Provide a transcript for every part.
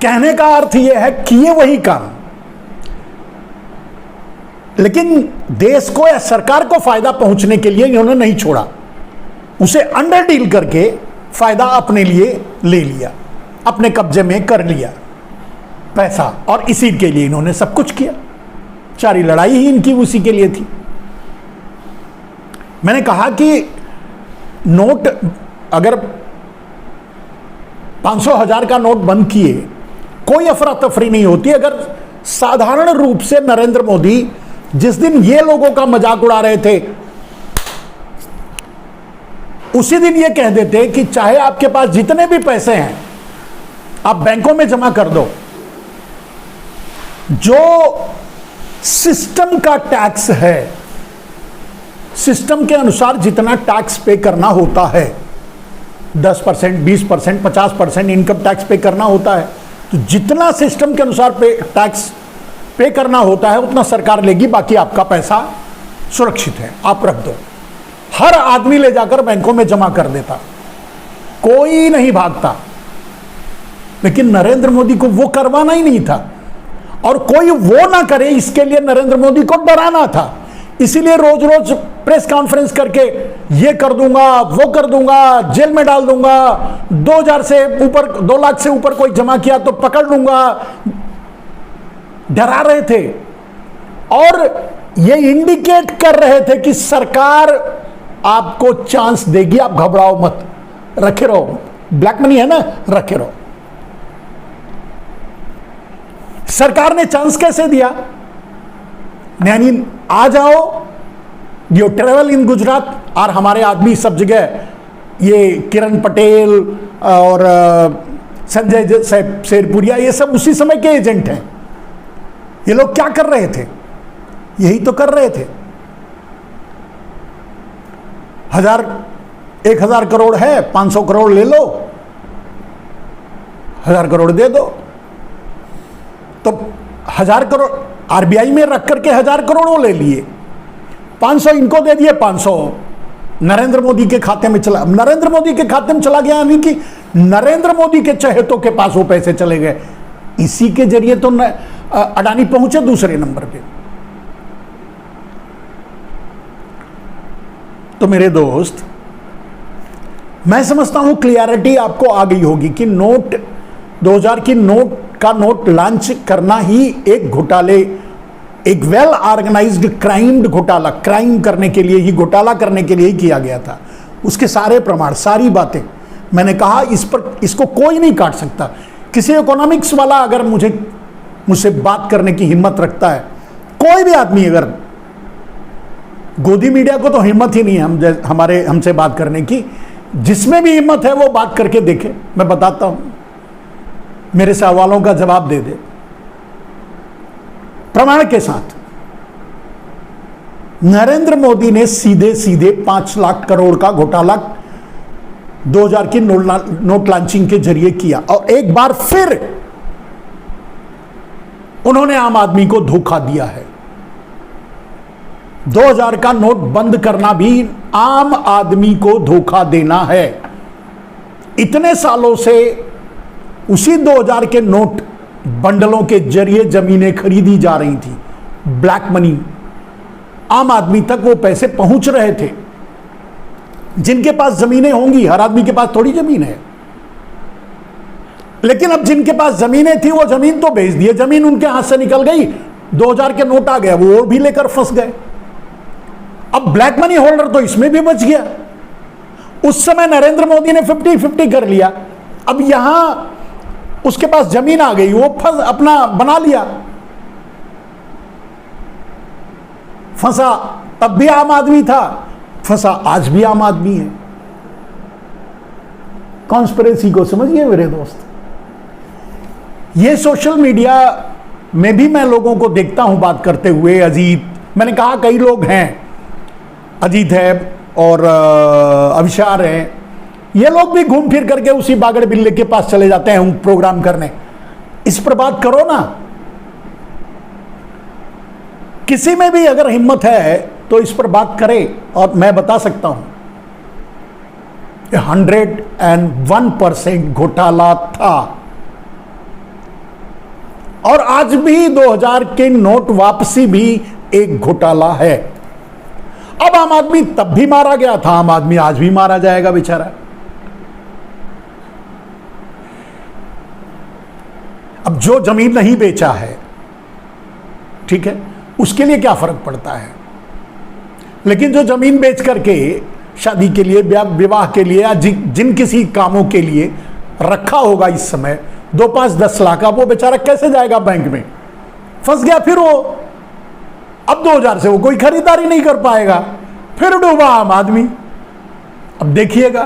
कहने का अर्थ यह है किए वही काम, लेकिन देश को या सरकार को फायदा पहुंचने के लिए इन्होंने नहीं छोड़ा, उसे अंडर डील करके फायदा अपने लिए ले लिया, अपने कब्जे में कर लिया पैसा, और इसी के लिए इन्होंने सब कुछ किया। सारी लड़ाई ही इनकी उसी के लिए थी। मैंने कहा कि नोट अगर 500,000 का नोट बंद किए, कोई अफरा तफरी नहीं होती अगर साधारण रूप से नरेंद्र मोदी जिस दिन ये लोगों का मजाक उड़ा रहे थे उसी दिन ये कह देते कि चाहे आपके पास जितने भी पैसे हैं आप बैंकों में जमा कर दो, जो सिस्टम का टैक्स है, सिस्टम के अनुसार जितना टैक्स पे करना होता है, 10%, 20%, 50% इनकम टैक्स पे करना होता है, तो जितना सिस्टम के अनुसार टैक्स पे करना होता है उतना सरकार लेगी, बाकी आपका पैसा सुरक्षित है, आप रख दो। हर आदमी ले जाकर बैंकों में जमा कर देता, कोई नहीं भागता। लेकिन नरेंद्र मोदी को वो करवाना ही नहीं था, और कोई वो ना करे इसके लिए नरेंद्र मोदी को डराना था। इसीलिए रोज रोज प्रेस कॉन्फ्रेंस करके ये कर दूंगा, वो कर दूंगा, जेल में डाल दूंगा, 2,000 से ऊपर, 2 लाख से ऊपर कोई जमा किया तो पकड़ लूंगा, डरा रहे थे। और ये इंडिकेट कर रहे थे कि सरकार आपको चांस देगी, आप घबराओ मत, रखे रहो, ब्लैक मनी है ना, रखे रहो। सरकार ने चांस कैसे दिया? यानी आ जाओ, यू ट्रेवल इन गुजरात, और हमारे आदमी सब जगह, ये किरण पटेल और संजय शेरपुरिया, ये सब उसी समय के एजेंट हैं। ये लोग क्या कर रहे थे? यही तो कर रहे थे। 1,000 करोड़ है, 500 करोड़ ले लो, 1,000 करोड़ दे दो, तो 1,000 करोड़ आरबीआई में रख करके 1,000 करोड़ वो ले लिए, 500 इनको दे दिए, 500 नरेंद्र मोदी के खाते में चला। नरेंद्र मोदी के खाते में चला गया, यानी कि नरेंद्र मोदी के चहेतों के पास वो पैसे चले गए। इसी के जरिए तो अडानी पहुंचे दूसरे नंबर पे। तो मेरे दोस्त, मैं समझता हूं क्लियरिटी आपको आ गई होगी कि नोट 2000 की नोट लॉन्च करना ही एक घोटाले, एक वेल ऑर्गेनाइज्ड क्राइम घोटाला, क्राइम करने के लिए ही, घोटाला करने के लिए ही किया गया था। उसके सारे प्रमाण, सारी बातें, मैंने कहा इसको कोई नहीं काट सकता। किसी इकोनॉमिक्स वाला अगर मुझसे बात करने की हिम्मत रखता है, कोई भी आदमी, अगर गोदी मीडिया को तो हिम्मत ही नहीं है हमसे बात करने की, जिसमें भी हिम्मत है वो बात करके देखे, मैं बताता हूं, मेरे सवालों का जवाब दे दे प्रमाण के साथ। नरेंद्र मोदी ने सीधे सीधे 5 लाख करोड़ का घोटाला 2000 की नोट लॉन्चिंग के जरिए किया, और एक बार फिर उन्होंने आम आदमी को धोखा दिया है। 2000 का नोट बंद करना भी आम आदमी को धोखा देना है। इतने सालों से उसी 2000 के नोट बंडलों के जरिए जमीनें खरीदी जा रही थी, ब्लैक मनी, आम आदमी तक वो पैसे पहुंच रहे थे। जिनके पास जमीनें होंगी, हर आदमी के पास थोड़ी जमीन है, लेकिन अब जिनके पास जमीनें थी वो जमीन तो बेच दिए, जमीन उनके हाथ से निकल गई, 2000 के नोट आ गए, वो भी लेकर फंस गए। अब ब्लैक मनी होल्डर तो इसमें भी बच गया। उस समय नरेंद्र मोदी ने 50-50 कर लिया, अब यहां उसके पास जमीन आ गई, वो अपना बना लिया, फंसा। तब भी आम आदमी था, फंसा, आज भी आम आदमी है। कॉन्स्पिरेसी को समझिए मेरे दोस्त। ये सोशल मीडिया में भी मैं लोगों को देखता हूं बात करते हुए, अजीत, मैंने कहा कई लोग हैं, अजीत है और अभिशार है, ये लोग भी घूम फिर करके उसी बागड़ बिल्ले के पास चले जाते हैं प्रोग्राम करने। इस पर बात करो ना, किसी में भी अगर हिम्मत है तो इस पर बात करे, और मैं बता सकता हूं 101% घोटाला था। और आज भी 2000 के नोट वापसी भी एक घोटाला है। अब आम आदमी तब भी मारा गया था, आम आदमी आज भी मारा जाएगा बेचारा। अब जो जमीन नहीं बेचा है, ठीक है, उसके लिए क्या फर्क पड़ता है, लेकिन जो जमीन बेच करके शादी के लिए, विवाह के लिए या जिन किसी कामों के लिए रखा होगा इस समय 2, 5, 10 लाख का, वो बेचारा कैसे जाएगा बैंक में? फंस गया फिर वो। अब 2000 से वो कोई खरीदारी नहीं कर पाएगा, फिर डूबा आम आदमी। अब देखिएगा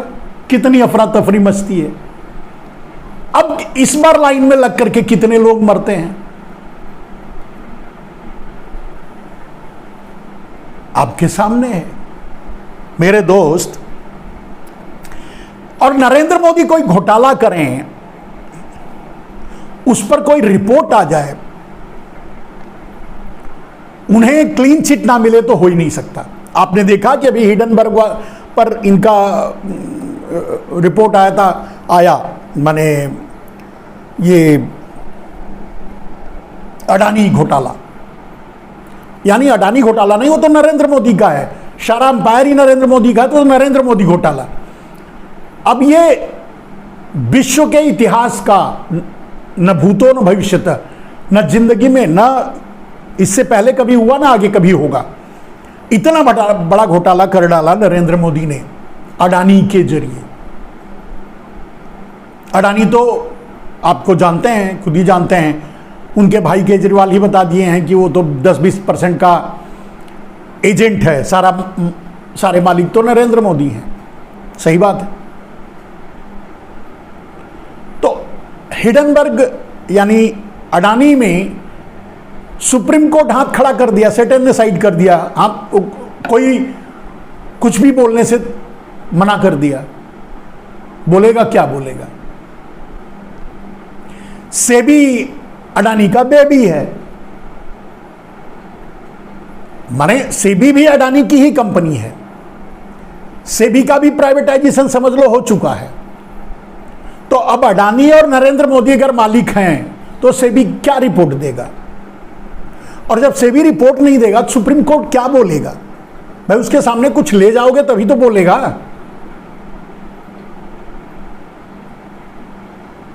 कितनी अफरा तफरी मचती है। अब इस बार लाइन में लग करके कितने लोग मरते हैं आपके सामने है मेरे दोस्त। और नरेंद्र मोदी कोई घोटाला करें, उस पर कोई रिपोर्ट आ जाए, उन्हें क्लीन चिट ना मिले तो हो ही नहीं सकता। आपने देखा कि अभी हिडनबर्ग पर इनका रिपोर्ट आया माने ये अडानी घोटाला, यानी अडानी घोटाला नहीं, वो तो नरेंद्र मोदी का है, सारा अंपायर ही नरेंद्र मोदी का है, तो नरेंद्र मोदी घोटाला। अब ये विश्व के इतिहास का न भूतो न भविष्यत, न जिंदगी में, न इससे पहले कभी हुआ, ना आगे कभी होगा, इतना बड़ा घोटाला कर डाला नरेंद्र मोदी ने अडानी के जरिए। अडानी तो आपको जानते हैं, खुद ही जानते हैं, उनके भाई केजरीवाल ही बता दिए हैं कि वो तो 10-20% का एजेंट है, सारे मालिक तो नरेंद्र मोदी हैं। सही बात है। तो हिडनबर्ग यानी अडानी में सुप्रीम कोर्ट हाथ खड़ा कर दिया, सेट एंड साइड कर दिया, आप कोई कुछ भी बोलने से मना कर दिया। बोलेगा क्या बोलेगा? सेबी अडानी का बेबी है, माने सेबी भी अडानी की ही कंपनी है, सेबी का भी प्राइवेटाइजेशन समझ लो हो चुका है। तो अब अडानी और नरेंद्र मोदी अगर मालिक हैं तो सेबी क्या रिपोर्ट देगा? और जब सेबी रिपोर्ट नहीं देगा तो सुप्रीम कोर्ट क्या बोलेगा? भाई उसके सामने कुछ ले जाओगे तभी तो बोलेगा,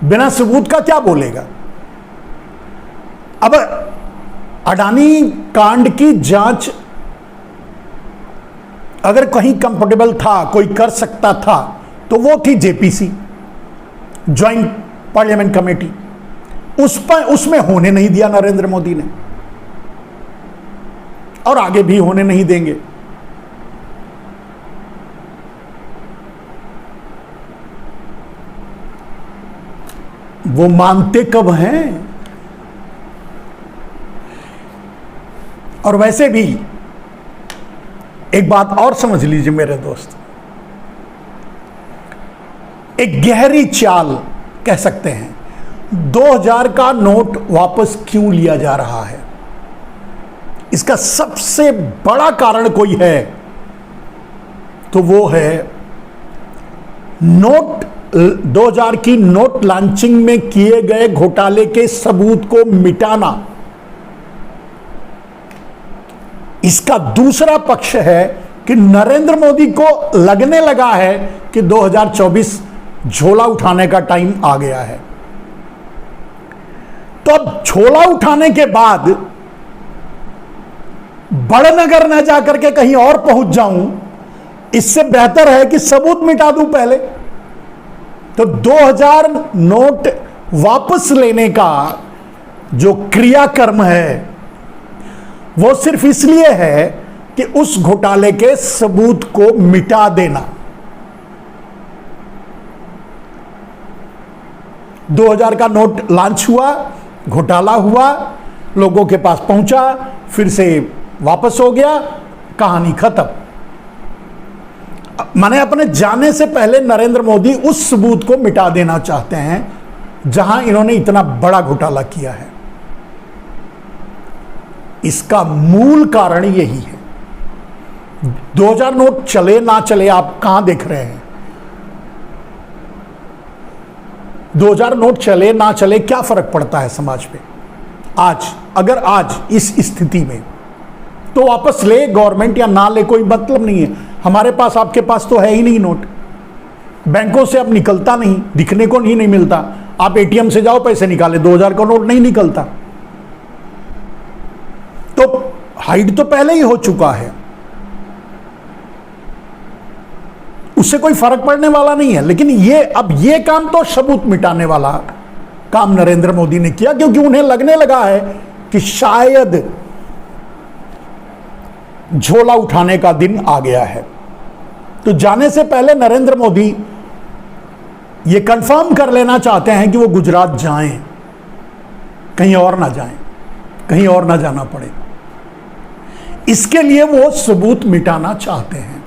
बिना सबूत का क्या बोलेगा? अब अडानी कांड की जांच अगर कहीं कंफर्टेबल था, कोई कर सकता था, तो वो थी जेपीसी, ज्वाइंट पार्लियामेंट कमेटी। उसमें होने नहीं दिया नरेंद्र मोदी ने, और आगे भी होने नहीं देंगे। वो मानते कब हैं? और वैसे भी एक बात और समझ लीजिए मेरे दोस्त, एक गहरी चाल कह सकते हैं। 2000 का नोट वापस क्यों लिया जा रहा है? इसका सबसे बड़ा कारण कोई है तो वो है नोट 2000 की नोट लॉन्चिंग में किए गए घोटाले के सबूत को मिटाना। इसका दूसरा पक्ष है कि नरेंद्र मोदी को लगने लगा है कि 2024 झोला उठाने का टाइम आ गया है। तो अब झोला उठाने के बाद बड़नगर न जाकर के कहीं और पहुंच जाऊं, इससे बेहतर है कि सबूत मिटा दूं पहले। तो 2000 नोट वापस लेने का जो क्रियाकर्म है वो सिर्फ इसलिए है कि उस घोटाले के सबूत को मिटा देना। 2000 का नोट लॉन्च हुआ, घोटाला हुआ, लोगों के पास पहुंचा, फिर से वापस हो गया, कहानी खत्म। माने अपने जाने से पहले नरेंद्र मोदी उस सबूत को मिटा देना चाहते हैं जहां इन्होंने इतना बड़ा घोटाला किया है। इसका मूल कारण यही है। 2000 नोट चले ना चले, आप कहां देख रहे हैं? 2000 नोट चले ना चले क्या फर्क पड़ता है समाज पे? आज, अगर आज इस स्थिति में, तो वापस ले गवर्नमेंट या ना ले कोई मतलब नहीं है। हमारे पास, आपके पास तो है ही नहीं नोट, बैंकों से अब निकलता नहीं, दिखने को नहीं मिलता। आप एटीएम से जाओ पैसे निकाले, 2000 का नोट नहीं निकलता। तो हाइड तो पहले ही हो चुका है, उससे कोई फर्क पड़ने वाला नहीं है। लेकिन ये अब ये काम तो सबूत मिटाने वाला काम नरेंद्र मोदी ने किया, क्योंकि उन्हें लगने लगा है कि शायद झोला उठाने का दिन आ गया है। तो जाने से पहले नरेंद्र मोदी ये कंफर्म कर लेना चाहते हैं कि वो गुजरात जाएं, कहीं और ना जाएं, कहीं और ना जाना पड़े। इसके लिए वो सबूत मिटाना चाहते हैं,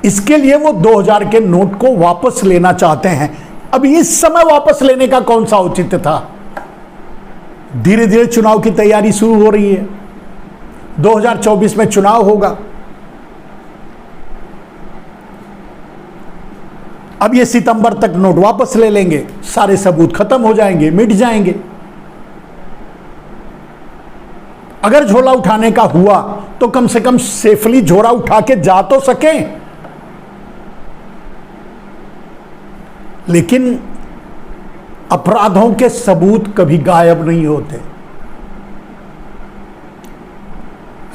इसके लिए वो 2000 के नोट को वापस लेना चाहते हैं। अब इस समय वापस लेने का कौन सा औचित्य था? धीरे धीरे चुनाव की तैयारी शुरू हो रही है, 2024 में चुनाव होगा। अब ये सितंबर तक नोट वापस ले लेंगे, सारे सबूत खत्म हो जाएंगे, मिट जाएंगे। अगर झोला उठाने का हुआ तो कम से कम सेफली झोला उठा के जा तो सकें। लेकिन अपराधों के सबूत कभी गायब नहीं होते।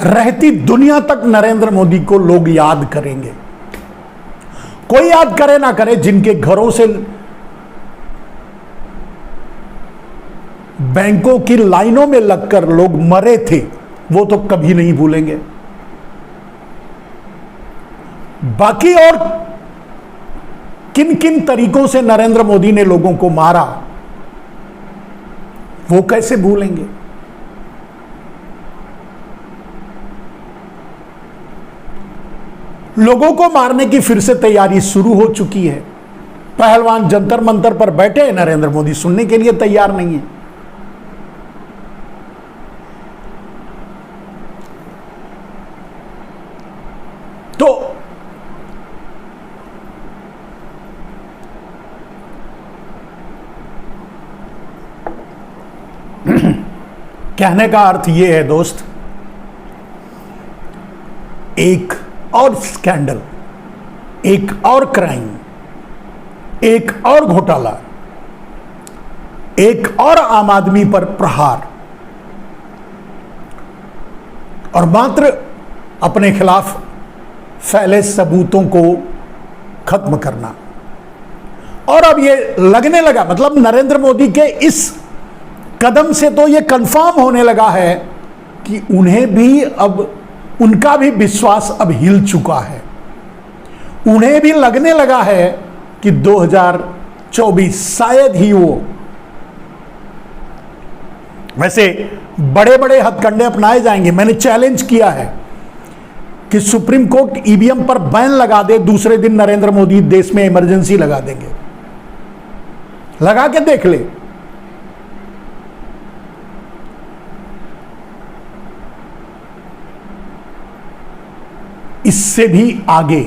रहती दुनिया तक नरेंद्र मोदी को लोग याद करेंगे। कोई याद करे ना करे, जिनके घरों से बैंकों की लाइनों में लगकर लोग मरे थे, वो तो कभी नहीं भूलेंगे। बाकी और किन किन तरीकों से नरेंद्र मोदी ने लोगों को मारा, वो कैसे भूलेंगे? लोगों को मारने की फिर से तैयारी शुरू हो चुकी है। पहलवान जंतर मंतर पर बैठे हैं, नरेंद्र मोदी सुनने के लिए तैयार नहीं है। तो कहने का अर्थ यह है दोस्त, एक और स्कैंडल, एक और क्राइम, एक और घोटाला, एक और आम आदमी पर प्रहार, और मात्र अपने खिलाफ फैले सबूतों को खत्म करना। और अब ये लगने लगा, मतलब नरेंद्र मोदी के इस कदम से तो ये कंफर्म होने लगा है कि उन्हें भी अब, उनका भी विश्वास अब हिल चुका है। उन्हें भी लगने लगा है कि 2024 शायद ही वो, वैसे बड़े बड़े हथकंडे अपनाए जाएंगे। मैंने चैलेंज किया है कि सुप्रीम कोर्ट ईवीएम पर बैन लगा दे, दूसरे दिन नरेंद्र मोदी देश में इमरजेंसी लगा देंगे। लगा के देख ले। इससे भी आगे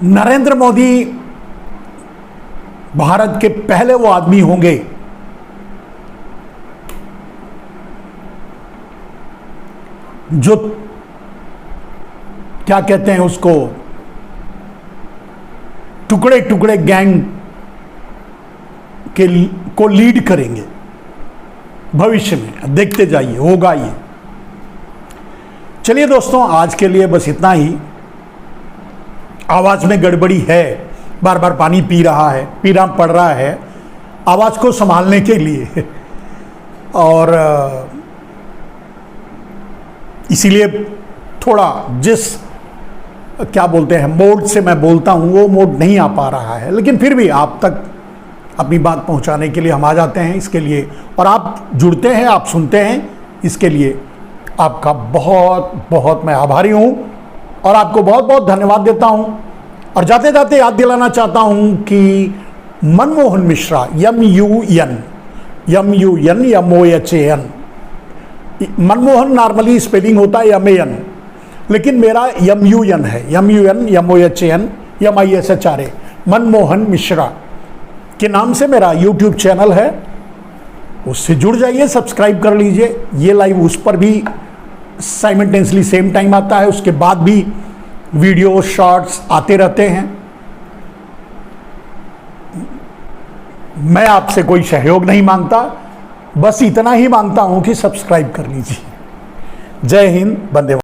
नरेंद्र मोदी भारत के पहले वो आदमी होंगे जो, क्या कहते हैं उसको, टुकड़े टुकड़े गैंग को लीड करेंगे भविष्य में। देखते जाइए, होगा ये। चलिए दोस्तों, आज के लिए बस इतना ही। आवाज में गड़बड़ी है, बार बार पानी पी रहा है, पीना पड़ रहा है आवाज को संभालने के लिए, और इसीलिए थोड़ा जिस, क्या बोलते हैं, मोड से मैं बोलता हूं वो मोड नहीं आ पा रहा है। लेकिन फिर भी आप तक अपनी बात पहुंचाने के लिए हम आ जाते हैं इसके लिए, और आप जुड़ते हैं, आप सुनते हैं, इसके लिए आपका बहुत बहुत मैं आभारी हूं और आपको बहुत बहुत धन्यवाद देता हूं। और जाते जाते याद दिलाना चाहता हूं कि Manmohan Mishra, MUN MUN, Manmohan normally spelling होता है MAN, लेकिन मेरा MUN है, MUN MOHAN MISHRA, Manmohan Mishra के नाम से मेरा यूट्यूब चैनल है। उससे जुड़ जाइए, सब्सक्राइब कर लीजिए। ये लाइव उस पर भी साइमल्टेनियसली सेम टाइम आता है, उसके बाद भी वीडियो शॉर्ट्स आते रहते हैं। मैं आपसे कोई सहयोग नहीं मांगता, बस इतना ही मांगता हूं कि सब्सक्राइब कर लीजिए। जय हिंद, वंदे मातरम।